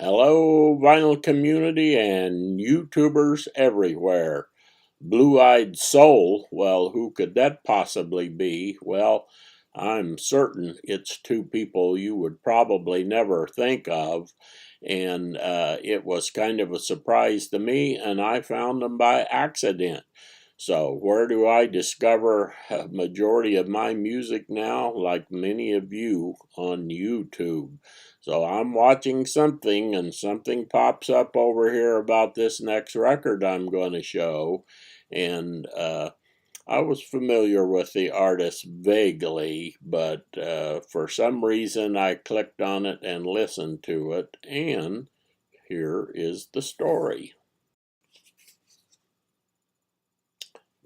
Hello, vinyl community and YouTubers everywhere. Blue Eyed Soul, well, who could that possibly be? Well, I'm certain it's two people you would probably never think of, and it was kind of a surprise to me, and I found them by accident. So, where do I discover a majority of my music now? Like many of you on YouTube. So, I'm watching something, and something pops up over here about this next record I'm going to show. And I was familiar with the artist vaguely, but for some reason I clicked on it and listened to it. And here is the story.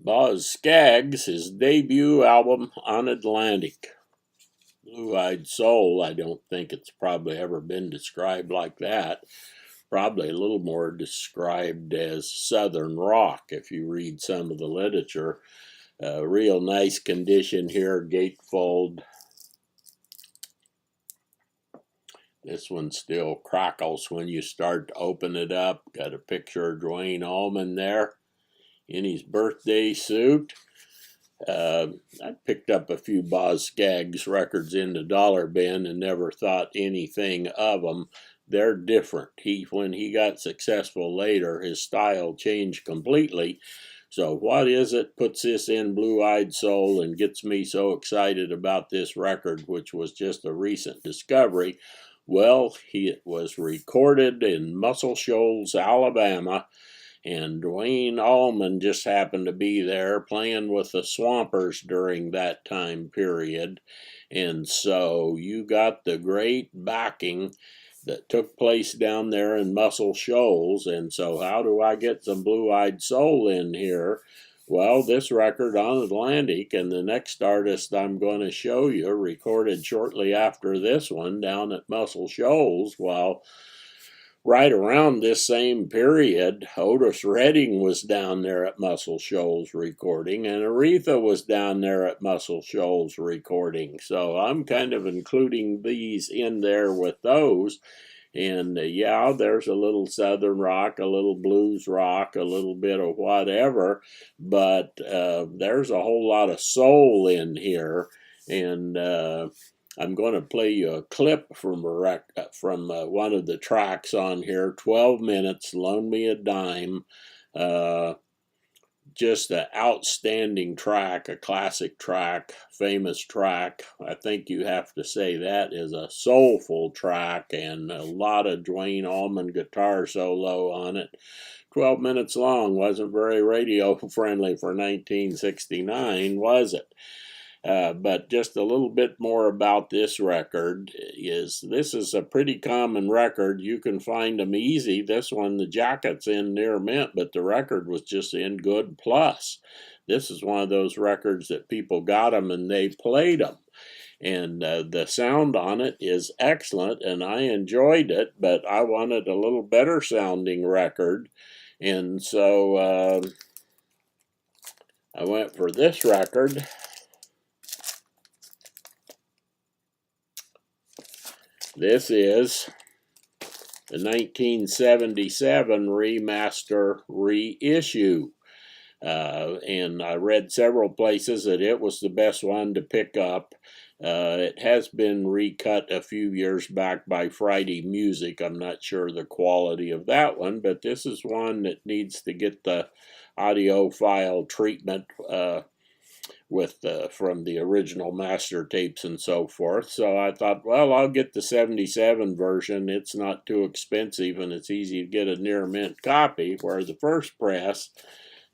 Boz Scaggs, his debut album on Atlantic. Blue Eyed Soul, I don't think it's probably ever been described like that. Probably a little more described as Southern rock if you read some of the literature. Real nice condition here, gatefold. This one still crackles when you start to open it up. Got a picture of Duane Allman there in his birthday suit. I picked up a few Boz Scaggs records in the dollar bin and never thought anything of them. They're different. When he got successful later, his style changed completely. So what is it puts this in Blue Eyed Soul and gets me so excited about this record, which was just a recent discovery? Well, it was recorded in Muscle Shoals, Alabama, and Duane Allman just happened to be there playing with the Swampers during that time period. And so you got the great backing that took place down there in Muscle Shoals. And so, how do I get some Blue Eyed Soul in here? Well, this record on Atlantic and the next artist I'm going to show you recorded shortly after this one down at Muscle Shoals. Well, right around this same period, Otis Redding was down there at Muscle Shoals recording, and Aretha was down there at Muscle Shoals recording. So I'm kind of including these in there with those. And yeah, there's a little Southern rock, a little blues rock, a little bit of whatever, but there's a whole lot of soul in here. And I'm going to play you a clip from one of the tracks on here. 12 minutes, Loan Me a Dime. Uh, just an outstanding track, a classic track, famous track. I think you have to say that is a soulful track and a lot of Duane Allman guitar solo on it. 12 minutes long, wasn't very radio friendly for 1969, was it? But just a little bit more about this record is this is a pretty common record. You can find them easy. This one, the jacket's in near mint, but the record was just in good plus. This is one of those records that people got them and they played them. And the sound on it is excellent, and I enjoyed it, but I wanted a little better sounding record. And so I went for this record. This is the 1977 remaster reissue. And I read several places that it was the best one to pick up. It has been recut a few years back by Friday Music. I'm not sure the quality of that one, but this is one that needs to get the audiophile treatment from the original master tapes and so forth. So I thought, well, I'll get the 77 version. It's not too expensive and it's easy to get a near mint copy, where the first press,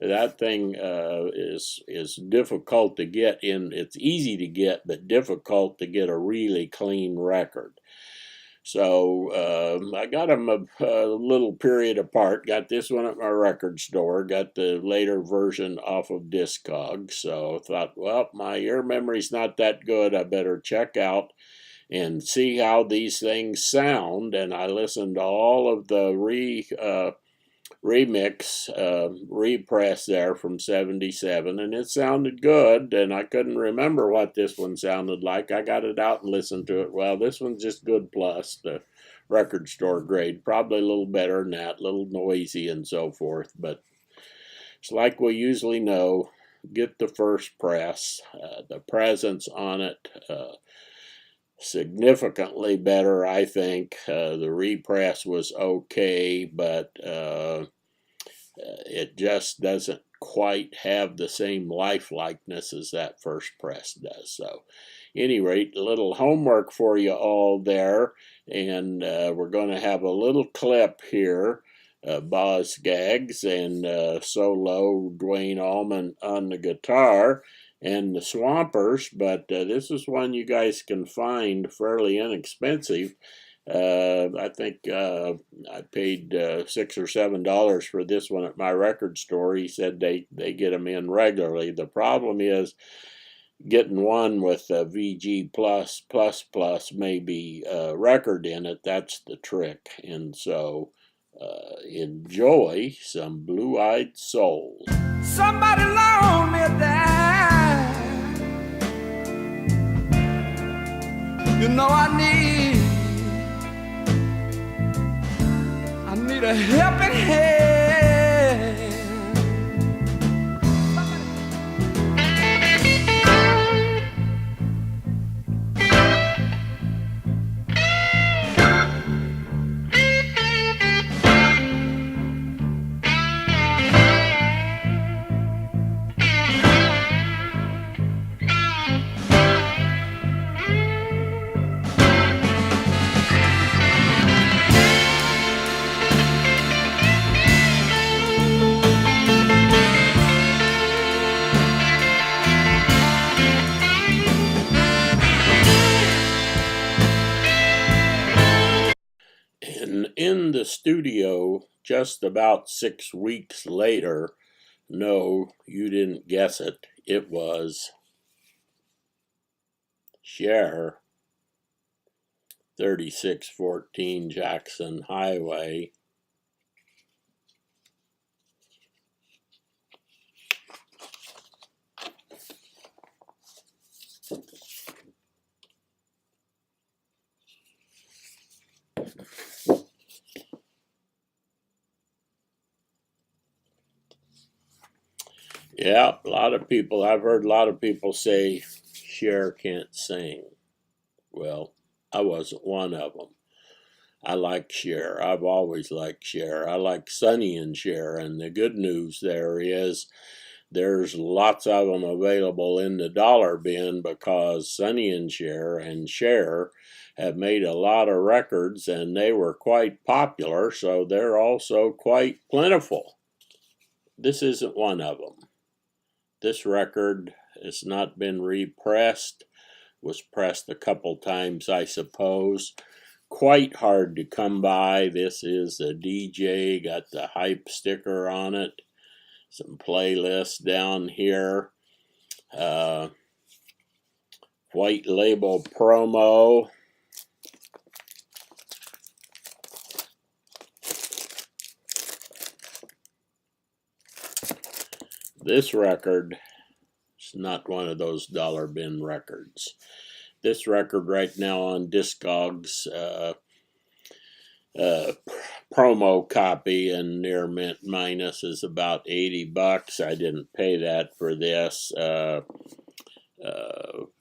that thing is difficult to get in. It's easy to get, but difficult to get a really clean record. So I got them a little period apart. Got this one at my record store. Got the later version off of Discogs. So thought, well, my ear memory's not that good. I better check out and see how these things sound. And I listened to all of the remix, repress there from 77, and it sounded good, and I couldn't remember what this one sounded like. I got it out and listened to it. Well, this one's just good plus. The record store grade. Probably a little better than that, a little noisy and so forth, but it's like we usually know. Get the first press. The presence on it significantly better, I think. The repress was okay, but it just doesn't quite have the same lifelikeness as that first press does. So, any rate, a little homework for you all there, and we're going to have a little clip here. Boz Scaggs and solo Duane Allman on the guitar and the Swampers, but this is one you guys can find fairly inexpensive. I think I paid $6 or $7 for this one at my record store. He said they get them in regularly. The problem is getting one with a VG plus maybe record in it. That's the trick. And so enjoy some Blue-Eyed Soul. Somebody loan me that. You know I need a helping hand. In the studio just about 6 weeks later, no, you didn't guess it, it was Cher, 3614 Jackson Highway. Yeah, a lot of people, I've heard a lot of people say Cher can't sing. Well, I wasn't one of them. I like Cher. I've always liked Cher. I like Sonny and Cher, and the good news there is there's lots of them available in the dollar bin because Sonny and Cher have made a lot of records, and they were quite popular, so they're also quite plentiful. This isn't one of them. This record has not been repressed, was pressed a couple times, I suppose. Quite hard to come by. This is a DJ, got the hype sticker on it. Some playlists down here. White label promo. This record is not one of those dollar bin records. This record right now on Discogs, promo copy and near mint minus is about $80. I didn't pay that for this.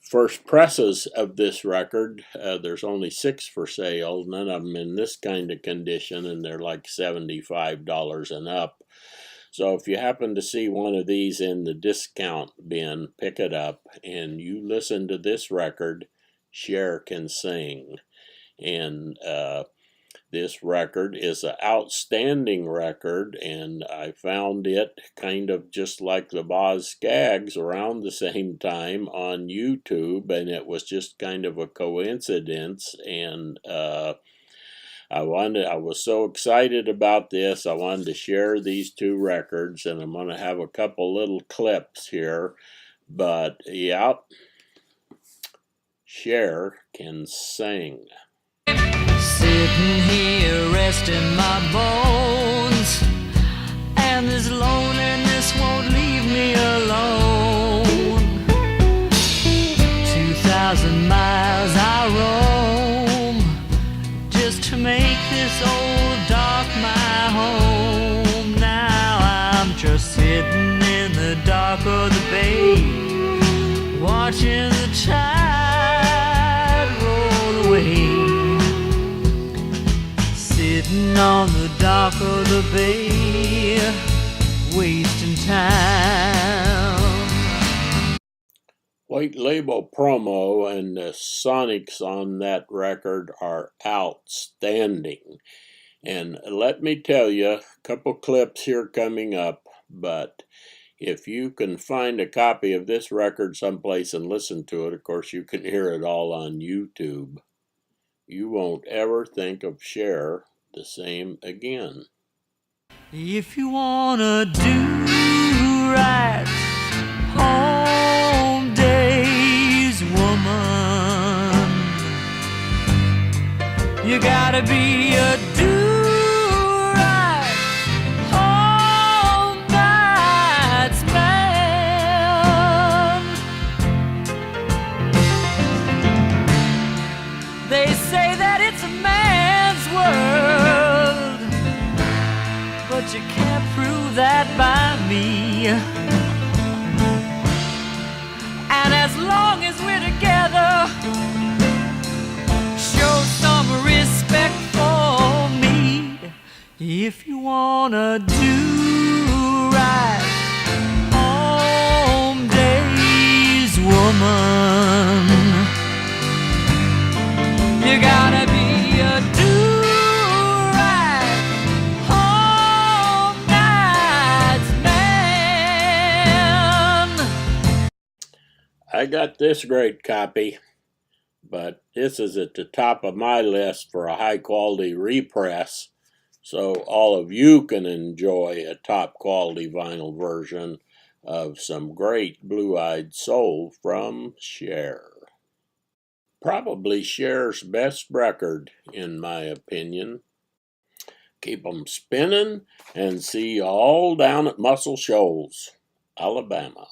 First presses of this record, there's only 6 for sale, none of them in this kind of condition, and they're like $75 and up. So if you happen to see one of these in the discount bin, pick it up and you listen to this record, Cher Can Sing. And this record is an outstanding record, and I found it kind of just like the Boz Scaggs around the same time on YouTube, and it was just kind of a coincidence. And I was so excited about this, I wanted to share these two records, and I'm going to have a couple little clips here. But yeah, Cher Can Sing. Sitting here resting my bones, and this loneliness won't leave me alone. 2,000 miles I roam just to make this old dock my home. Now I'm just sitting in the dock of the bay, watching the tide roll away. Sitting on the dock of the bay, wasting time. White Label promo and the sonics on that record are outstanding. And let me tell you, a couple clips here coming up, but if you can find a copy of this record someplace and listen to it, of course you can hear it all on YouTube, you won't ever think of Cher the same again. If you wanna do right, home days woman, you gotta be a do-right, home nights man. They say that it's a man's world, but you can't prove that by me. And as long as we're together, show some respect for me. If you wanna do right, home days woman, you gotta be a do-right, home nights man. I got this great copy, but this is at the top of my list for a high quality repress, so all of you can enjoy a top quality vinyl version of some great Blue-Eyed Soul from Cher. Probably Cher's best record, in my opinion. Keep 'em spinning, and see you all down at Muscle Shoals, Alabama.